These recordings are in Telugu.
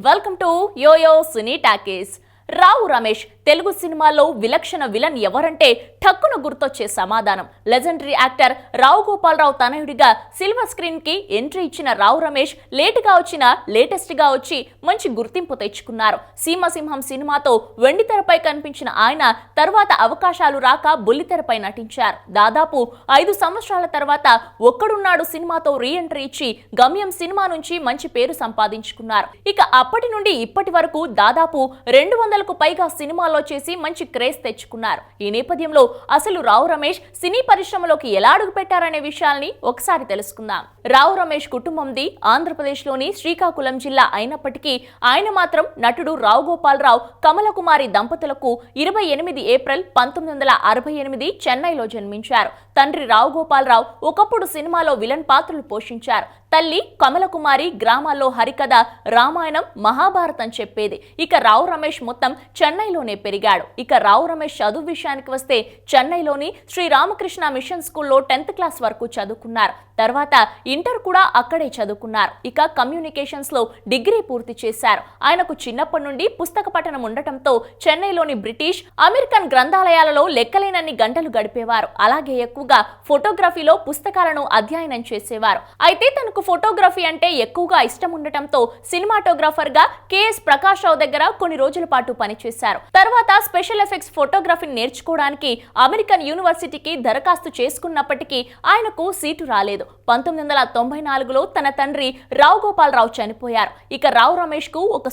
Welcome to YoYo Cine Talkies. Rao Ramesh Telugu సినిమాలో విలక్షణ విలన్ ఎవరంటే ఠక్కున గుర్తొచ్చే సమాధానం. లెజెండరీ యాక్టర్ రావు గోపాలరావు తనయుడిగా సిల్వర్ స్క్రీన్ కి ఎంట్రీ ఇచ్చిన రావు రమేష్ లేటెస్ట్ గా వచ్చి మంచి గుర్తింపు తెచ్చుకున్నారు. సీమసింహం సినిమాతో వెండితెరపై కనిపించిన ఆయన తర్వాత అవకాశాలు రాక బుల్లితెరపై నటించారు. దాదాపు 5 సంవత్సరాల తర్వాత ఒక్కడున్నాడు సినిమాతో రీ ఎంట్రీ ఇచ్చి గమ్యం సినిమా నుంచి మంచి పేరు సంపాదించుకున్నారు. ఇక అప్పటి నుండి ఇప్పటి వరకు దాదాపు 200కు పైగా సినిమాల్లో చేసి మంచి క్రేజ్ తెచ్చుకున్నారు. ఈ నేపథ్యంలో అసలు రావు రమేష్ సినీ పరిశ్రమలోకి ఎలా అడుగు పెట్టారనే విషయాల్ని ఒకసారి తెలుసుకుందాం. రావు రమేష్ కుటుంబంది ఆంధ్రప్రదేశ్ లోని శ్రీకాకుళం జిల్లా అయినప్పటికీ ఆయన మాత్రం నటుడు రావు గోపాలరావు కమలకుమారి దంపతులకు 28 ఏప్రిల్ 1968 చెన్నైలో జన్మించారు. తండ్రి రావు గోపాలరావు ఒకప్పుడు సినిమాలో విలన్ పాత్రలు పోషించారు. తల్లి కమలకుమారి గ్రామాల్లో హరికథ, రామాయణం, మహాభారతం చెప్పేది. ఇక రావు రమేష్ మొత్తం చెన్నైలోనే పెరిగాడు. ఇక రావు రమేష్ చదువు విషయానికి వస్తే చెన్నైలోని శ్రీ రామకృష్ణ మిషన్ స్కూల్లో 10th క్లాస్ వరకు చదువుకున్నారు. తర్వాత ఇంటర్ కూడా అక్కడే చదువుకున్నారు. ఇక కమ్యూనికేషన్స్ లో డిగ్రీ పూర్తి చేశారు. ఆయనకు చిన్నప్పటి నుండి పుస్తక పఠనం ఉండటంతో చెన్నైలోని బ్రిటిష్, అమెరికన్ గ్రంథాలయాలలో లెక్కలేనన్ని గంటలు గడిపేవారు. అలాగే ఎక్కువగా ఫోటోగ్రఫీలో పుస్తకాలను అధ్యయనం చేసేవారు. అయితే తనకు ఫోటోగ్రఫీ అంటే ఎక్కువగా ఇష్టం ఉండటంతో సినిమాటోగ్రాఫర్ గా కెఎస్ ప్రకాష్ రావు దగ్గర కొన్ని రోజుల పాటు పనిచేశారు. తర్వాత స్పెషల్ ఎఫెక్ట్స్ ఫోటోగ్రఫీని నేర్చుకోవడానికి అమెరికన్ యూనివర్సిటీకి దరఖాస్తు చేసుకున్నప్పటికీ ఆయనకు సీటు రాలేదు. 1994లో తన తండ్రి రావు గోపాలరావు చనిపోయారు. ఇక రావు రమేష్ కు ఒక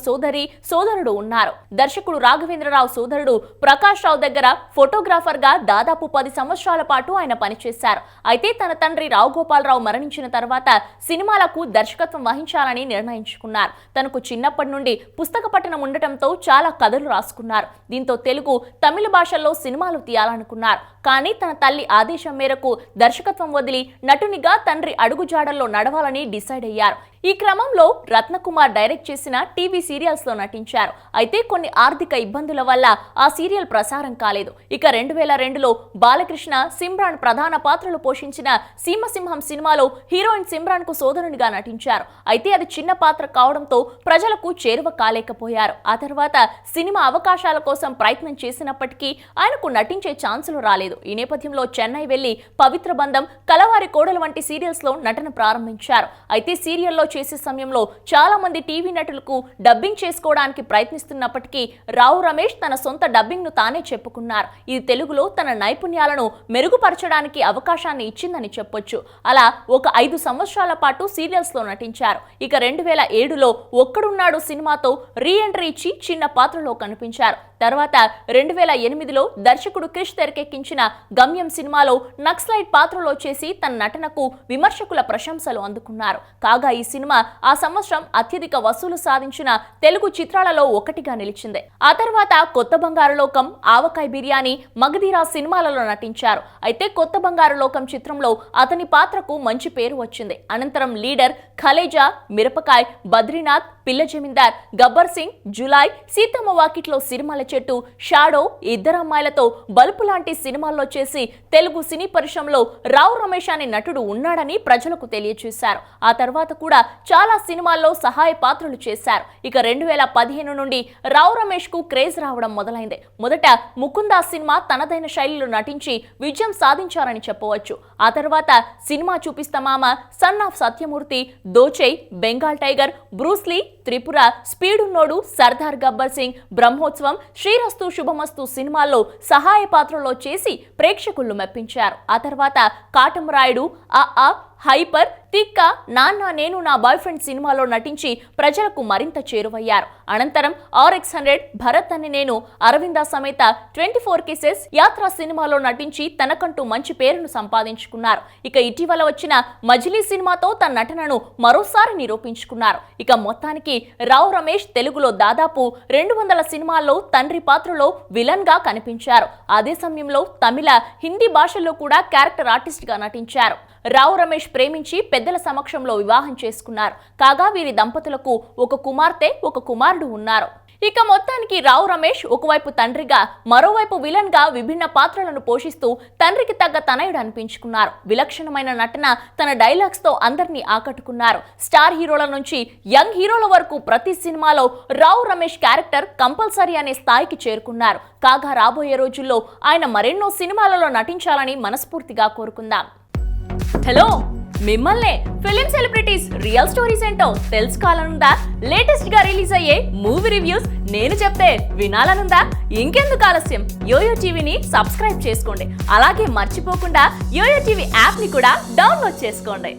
సోదరుడు ఉన్నారు. దర్శకుడు రాఘవేంద్రరావు సోదరుడు ప్రకాష్ రావు దగ్గర ఫోటోగ్రాఫర్ గా దాదాపు 10 సంవత్సరాల పాటు ఆయన పనిచేశారు. అయితే తన తండ్రి రావు గోపాలరావు మరణించిన తర్వాత సినిమాలకు దర్శకత్వం వహించాలని నిర్ణయించుకున్నారు. తనకు చిన్నప్పటి నుండి పుస్తక పఠనం ఉండటంతో చాలా కథలు రాసుకున్నారు. దీంతో తెలుగు, తమిళ భాషల్లో సినిమాలు తీయాలనుకున్నారు. కానీ తన తల్లి ఆదేశం మేరకు దర్శకత్వం వదిలి నటునిగా తండ్రి అడుగుజాడల్లో నడవాలని డిసైడ్ అయ్యారు. ఈ క్రమంలో రత్నకుమార్ డైరెక్ట్ చేసిన టీవీ సీరియల్స్ లో నటించారు. అయితే కొన్ని ఆర్థిక ఇబ్బందుల వల్ల ఆ సీరియల్ ప్రసారం కాలేదు. ఇక 2002లో బాలకృష్ణ, సిమ్రాన్ ప్రధాన పాత్రలు పోషించిన సీమసింహం సినిమాలో హీరోయిన్ సిమ్రాన్ కు సోదరునిగా నటించారు. అయితే అది చిన్న పాత్ర కావడంతో ప్రజలకు చేరువ కాలేకపోయారు. ఆ తర్వాత సినిమా అవకాశాల కోసం ప్రయత్నం చేసినప్పటికీ ఆయనకు నటించే ఛాన్సులు రాలేదు. ఈ నేపథ్యంలో చెన్నై వెళ్లి పవిత్ర బంధం, కలవారి కోడలు వంటి సీరియల్స్ లో నటన ప్రారంభించారు. అయితే సీరియల్లో చేసే సమయంలో చాలా మంది టీవీ నటులకు డబ్బింగ్ చేసుకోవడానికి ప్రయత్నిస్తున్నప్పటికీ రావు రమేష్ తన సొంత డబ్బింగ్ ను తానే చెప్పుకున్నారు. ఇది తెలుగులో తన నైపుణ్యాలను మెరుగుపరచడానికి అవకాశాన్ని ఇచ్చిందని చెప్పొచ్చు. అలా ఒక 5 సంవత్సరాల పాటు సీరియల్స్ లో నటించారు. ఇక 2007లో ఒక్కడున్నాడు సినిమాతో రీ ఎంట్రీ ఇచ్చి చిన్న పాత్రలో కనిపించారు. తర్వాత 2008లో దర్శకుడు క్రిష్ తెరకెక్కించిన గమ్యం సినిమాలో నక్సలైట్ పాత్రలో చేసి తన నటనకు విమర్శకుల ప్రశంసలు అందుకున్నారు. కాగా ఈ సినిమా ఆ సంవత్సరం అత్యధిక వసూలు సాధించిన తెలుగు చిత్రాలలో ఒకటిగా నిలిచింది. ఆ తర్వాత కొత్త బంగారు లోకం, ఆవకాయ బిర్యానీ, మగధీరా సినిమాలలో నటించారు. అయితే కొత్త బంగారు లోకం చిత్రంలో అతని పాత్రకు మంచి పేరు వచ్చింది. అనంతరం లీడర్, ఖలేజా, మిరపకాయ్, బద్రీనాథ్, పిల్ల జమీందార్, గబ్బర్ సింగ్, జులాయ్, సీతమ్మ వాకిట్లో సిరిమల చెట్టు, షాడో, ఇద్దరు అమ్మాయిలతో, బల్పు లాంటి సినిమాల్లో చేసి తెలుగు సినీ పరిశ్రమలో రావు రమేష్ అనే నటుడు ఉన్నాడని ప్రజలకు తెలియజేశారు. ఆ తర్వాత కూడా చాలా సినిమాల్లో సహాయ పాత్రలు చేశారు. ఇక 2015 నుండి రావు రమేష్ కు క్రేజ్ రావడం మొదలైంది. మొదట ముకుందా సినిమా తనదైన శైలిలో నటించి విజయం సాధించారని చెప్పవచ్చు. ఆ తర్వాత సినిమా చూపిస్తామామ, సన్ ఆఫ్ సత్యమూర్తి, దోచై, Bengal Tiger, Bruce Lee, Tripura, speed ఉన్నోడు, సర్దార్ గబ్బర్ సింగ్, బ్రహ్మోత్సవం, శ్రీరస్తు శుభమస్తు సినిమాల్లో సహాయ పాత్రలో చేసి ప్రేక్షకులను మెప్పించారు. ఆ తర్వాత కాటమరాయుడు, హైపర్, తిక్క, నాన్న నేను నా బాయ్ ఫ్రెండ్ సినిమాలో నటించి ప్రజలకు మరింత చేరువయ్యారు. అనంతరం RX100, భరత్ అని నేను, అరవింద సమేత, 24 కేసెస్, యాత్ర సినిమాలో నటించి తనకంటూ మంచి పేరును సంపాదించుకున్నారు. ఇక ఇటీవల వచ్చిన మజిలీ సినిమాతో తన నటనను మరోసారి నిరూపించుకున్నారు. ఇక మొత్తానికి రావు రమేష్ తెలుగులో దాదాపు 200 సినిమాల్లో తండ్రి పాత్రలో విలన్ గా కనిపించారు. అదే సమయంలో తమిళ, హిందీ భాషల్లో కూడా క్యారెక్టర్ ఆర్టిస్ట్ గా నటించారు. రావు రమేష్ ప్రేమించి పెద్దల సమక్షంలో వివాహం చేసుకున్నారు. కాగా వీరి దంపతులకు ఒక కుమార్తె, ఒక కుమారుడు ఉన్నారు. ఇక మొత్తానికి రావు రమేష్ ఒకవైపు తండ్రిగా మరోవైపు విలన్ గా విభిన్న పాత్రలను పోషిస్తూ తండ్రికి తగ్గ తనయుడు అనిపించుకున్నారు. విలక్షణమైన నటన, తన డైలాగ్స్ తో అందరినీ ఆకట్టుకున్నారు. స్టార్ హీరోల నుంచి యంగ్ హీరోల వరకు ప్రతి సినిమాలో రావు రమేష్ క్యారెక్టర్ కంపల్సరీ అనే స్థాయికి చేరుకున్నారు. కాగా రాబోయే రోజుల్లో ఆయన మరెన్నో సినిమాలలో నటించాలని మనస్ఫూర్తిగా కోరుకుందాం. హలో, మిమ్మల్నే ఫిలిం సెలబ్రిటీస్ రియల్ స్టోరీస్ ఏంటో తెలుసుకోవాలనుందా? లేటెస్ట్ గా రిలీజ్ అయ్యే మూవీ రివ్యూస్ నేను చెప్తే వినాలనుందా? ఇంకెందుకు ఆలస్యం, యోయో టీవీని సబ్స్క్రైబ్ చేసుకోండి. అలాగే మర్చిపోకుండా యోయో టీవీ యాప్ ని కూడా డౌన్లోడ్ చేసుకోండి.